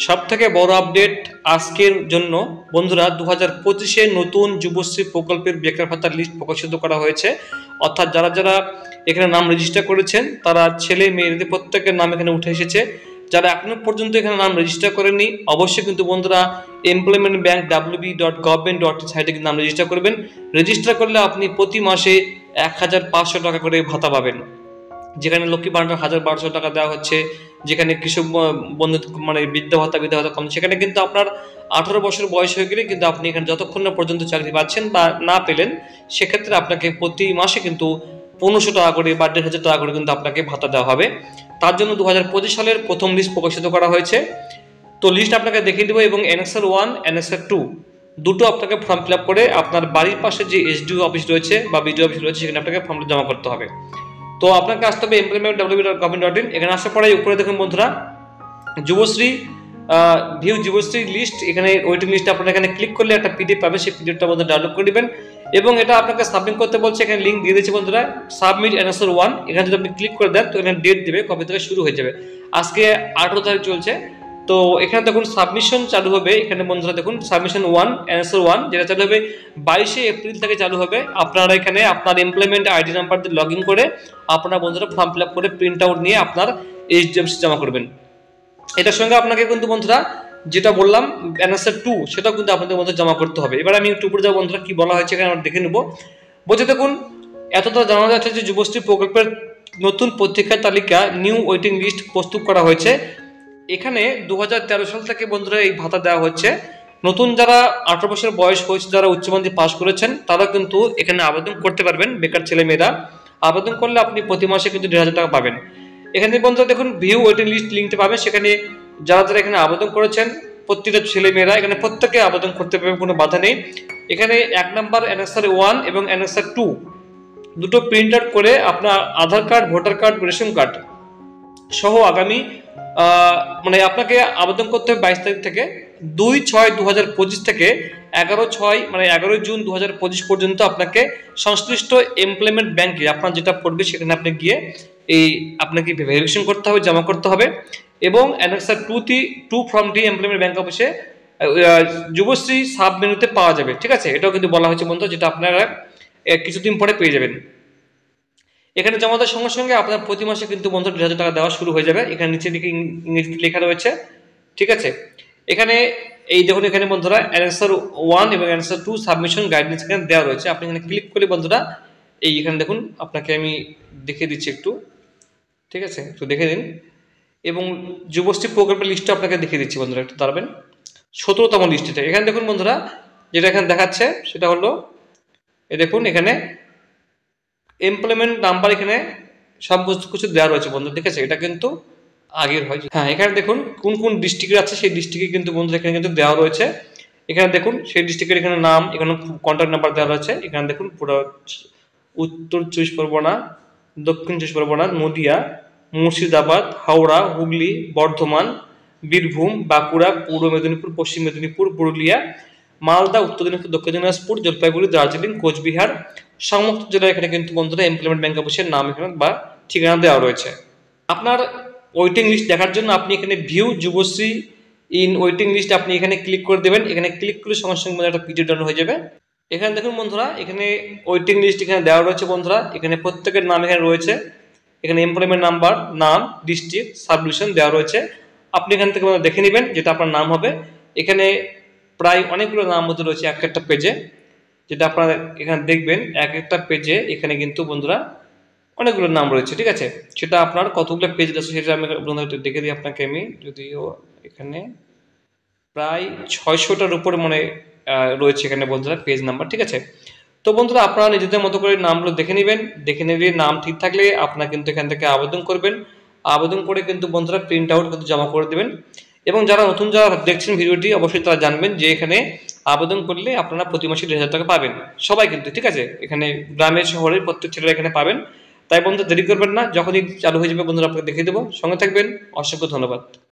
সবথেকে বড় আপডেট আজকের জন্য বন্ধুরা, 2025-এ নতুন যুবশ্রী প্রকল্পের বেকার ভাতার লিস্ট প্রকাশিত করা হয়েছে। অর্থাৎ যারা যারা এখানে নাম রেজিস্টার করেছেন তারা ছেলে মেয়েদের প্রত্যেকের নাম এখানে উঠে এসেছে। যারা এখনো পর্যন্ত এখানে নাম রেজিস্টার করেননি অবশ্যই কিন্তু বন্ধুরা এমপ্লয়মেন্ট ব্যাংক wb.government.in সাইটে কিন্তু নাম রেজিস্টার করবেন। রেজিস্টার করলে আপনি প্রতি মাসে 1500 টাকা করে ভাতা পাবেন, যেখানে লক্ষ্মী ভান্ডার 1200 টাকা দেওয়া হচ্ছে, যেখানে কৃষক বন্ধু মানে বৃদ্ধ ভাতা কম, সেখানে কিন্তু আপনার 18 বছর বয়স হয়ে গেলে কিন্তু আপনি এখানে যতক্ষণ না পর্যন্ত চাকরি পাচ্ছেন বা না পেলেন সেক্ষেত্রে আপনাকে প্রতি মাসে কিন্তু 1500 টাকা করে বা 1500 টাকা করে কিন্তু আপনাকে ভাতা দেওয়া হবে। তার জন্য 2025 সালের প্রথম লিস্ট প্রকাশিত করা হয়েছে। তো লিস্ট আপনাকে দেখিয়ে দেবো এবং NSR 1 NSR 2 দুটো আপনাকে ফর্ম ফিল আপ করে আপনার বাড়ির পাশে যে SDO অফিস রয়েছে বা বিডিও অফিস রয়েছে সেখানে আপনাকে ফর্মটা জমা করতে হবে। তো আপনাকে আসতে হবে employment.wb.government.in। এখানে আসার পরে উপরে দেখুন বন্ধুরা যুবশ্রী ভিউ যুবশ্রী লিস্ট, এখানে ওয়েটিং লিস্ট আপনারা এখানে ক্লিক করলে একটা PDF পাবে, সেই PDFটা বন্ধুরা ডাউনলোড করে নেবেন এবং এটা আপনাকে সাবমিট করতে বলছে। এখানে লিঙ্ক দিয়ে দিয়েছে বন্ধুরা, সাবমিট NSR 1। এখানে যদি আপনি ক্লিক করে দেন তো এখানে ডেট দেবে কবে থেকে শুরু হয়ে যাবে। আজকে 18 তারিখ চলছে। তো এখানে দেখুন সাবমিশন চালু হবে। এখানে বন্ধুরা দেখুন সাবমিশন 1 NSR 1 যেটা চালু হবে 22শে এপ্রিল থেকে চালু হবে। আপনারা এখানে আপনার এমপ্লয়মেন্ট আইডি নাম্বার দিয়ে লগ ইন করে আপনারা বন্ধুরা ফর্ম ফিল আপ করে প্রিন্ট আউট নিয়ে আপনার HDFC জমা করবেন। এটার সঙ্গে আপনাকে কিন্তু বন্ধুরা যেটা বললাম NSR 2 সেটাও কিন্তু আপনাদের মধ্যে জমা করতে হবে। এবার আমি একটু উপরে যাবো বন্ধুরা, কি বলা হয়েছে এখানে আমরা দেখে নেব। বলছে দেখুন এতটা জানা যাচ্ছে যে যুবশ্রী প্রকল্পের নতুন পত্রিকার তালিকা নিউ ওয়েটিং লিস্ট প্রস্তুত করা হয়েছে। এখানে 2013 সাল থেকে বন্ধুরা এই ভাতা দেওয়া হচ্ছে। নতুন যারা 18 বছর বয়স হয়েছে, যারা উচ্চ মাধ্যমিক পাস করেছেন তারা কিন্তু এখানে আবেদন করতে পারবেন। বেকার ছেলে মেয়েরা আবেদন করলে আপনি প্রতি মাসে কিন্তু 1500 টাকা পাবেন। এখানে বন্ধুরা দেখুন ভিউ ওয়েটিং লিস্ট লিঙ্কটা পাবেন, সেখানে যারা যারা এখানে আবেদন করেছেন প্রত্যেকটা ছেলে মেয়েরা এখানে প্রত্যেকে আবেদন করতে পারবেন, কোনো বাধা নেই। এখানে 1 নম্বর NSR 1 এবং NSR 2 দুটো প্রিন্ট আউট করে আপনার Aadhaar card, voter card, ration card সহ আগামী মানে আপনাকে আবেদন করতে হবে 22 তারিখ থেকে 2/6/2025 থেকে 11/6 মানে 11 জুন 2025 পর্যন্ত আপনাকে সংশ্লিষ্ট এমপ্লয়মেন্ট ব্যাংকে আপনার যেটা পড়বে সেখানে আপনি গিয়ে এই আপনাকে ভেরিফিকেশন করতে হবে, জমা করতে হবে। এবং NSR 2 ফর্মটি এমপ্লয়মেন্ট ব্যাংক অফিসে যুবশ্রী সাব মেনুতে পাওয়া যাবে। ঠিক আছে, এটাও কিন্তু বলা হয়েছে বন্ধু, যেটা আপনারা কিছুদিন পরে পেয়ে যাবেন। এখানে জমা দেওয়ার সঙ্গে সঙ্গে আপনার প্রতি মাসে কিন্তু বন্ধু 2000 টাকা দেওয়া শুরু হয়ে যাবে। এখানে নিচে দিকে ইংরেজিতে লেখা রয়েছে। ঠিক আছে, এখানে এই দেখুন এখানে বন্ধুরা NSR 1 এবং NSR 2 সাবমিশন গাইডলাইন্স এখানে দেওয়া রয়েছে। আপনি এখানে ক্লিক করে বন্ধুরা এই এখানে দেখুন আপনাকে আমি দেখিয়ে দিচ্ছি একটু। ঠিক আছে, একটু দেখে দিন এবং যুবশ্রী প্রকল্পের লিস্টটা আপনাকে দেখিয়ে দিচ্ছি বন্ধুরা, একটু দাঁড়াবেন। 17তম লিস্ট এটা। এখানে দেখুন বন্ধুরা যেটা এখানে দেখাচ্ছে সেটা হলো এই দেখুন এখানে এমপ্লয়মেন্ট নাম্বার এখানে সব কিছু দেওয়া রয়েছে বন্ধু। ঠিক আছে, এটা কিন্তু আগের হয়। হ্যাঁ, এখানে দেখুন কোন কোন ডিস্ট্রিক্ট আছে সেই ডিস্ট্রিক্টে কিন্তু বন্ধু এখানে কিন্তু দেওয়া রয়েছে। এখানে দেখুন সেই ডিস্ট্রিক্টের এখানে নাম, এখানে কন্ট্যাক্ট নাম্বার দেওয়া রয়েছে। এখানে দেখুন পুরো উত্তর 24 পরগনা, দক্ষিণ 24 পরগনা, নদিয়া, মুর্শিদাবাদ, হাওড়া, হুগলি, বর্ধমান, বীরভূম, বাঁকুড়া, পূর্ব মেদিনীপুর, পশ্চিম মেদিনীপুর, পুরুলিয়া, মালদা, উত্তর দিনাজপুর, দক্ষিণ দিনাজপুর, জলপাইগুড়ি, দার্জিলিং, কোচবিহার সমস্ত জেলায় এখানে কিন্তু বন্ধুরা এমপ্লয়মেন্ট ব্যাংক অফিসের নাম এখানে বা ঠিকানা দেওয়া রয়েছে। আপনার ওয়েটিং লিস্ট দেখার জন্য আপনি এখানে view Yuvashree in waiting list আপনি এখানে ক্লিক করে দেবেন। এখানে ক্লিক করলে সঙ্গে সঙ্গে একটা PDF ডাউনলোড হয়ে যাবে। এখানে দেখুন বন্ধুরা এখানে ওয়েটিং লিস্ট এখানে দেওয়া রয়েছে বন্ধুরা। এখানে প্রত্যেকের নাম এখানে রয়েছে। এখানে এমপ্লয়মেন্ট নাম্বার, নাম, ডিস্ট্রিক্ট, সাবডিভিশন দেওয়া রয়েছে। আপনি এখান থেকে দেখে নেবেন যেটা আপনার নাম হবে। এখানে প্রায় অনেকগুলো নাম মধ্যে রয়েছে এক একটা পেজে, যেটা আপনারা এখানে দেখবেন এক একটা পেজে এখানে কিন্তু বন্ধুরা অনেকগুলো নাম রয়েছে। ঠিক আছে, সেটা আপনার কতগুলো পেজ আছে সেটা আমি বন্ধুরা দেখে দিই আপনাকে আমি। যদিও এখানে প্রায় 600টার উপরে মনে রয়েছে এখানে বন্ধুরা পেজ নাম্বার। ঠিক আছে, তো বন্ধুরা আপনারা নিজেদের মতো করে নামগুলো দেখে নেবেন। দেখে নেবে নাম ঠিক থাকলে আপনারা কিন্তু এখান থেকে আবেদন করবেন। আবেদন করে কিন্তু বন্ধুরা প্রিন্ট আউট কিন্তু জমা করে দেবেন। এবং যারা নতুন যারা দেখছেন ভিডিওটি অবশ্যই তারা জানবেন যে এখানে আবেদন করলে আপনারা প্রতি মাসে 2000 টাকা পাবেন সবাই কিন্তু। ঠিক আছে, এখানে গ্রামের শহরের প্রত্যেক ছেলেরা এখানে পাবেন। তাই বন্ধু দেরি করবেন না, যখনই চালু হয়ে যাবে বন্ধুরা আপনাকে দেখিয়ে দেবো। সঙ্গে থাকবেন, অসংখ্য ধন্যবাদ।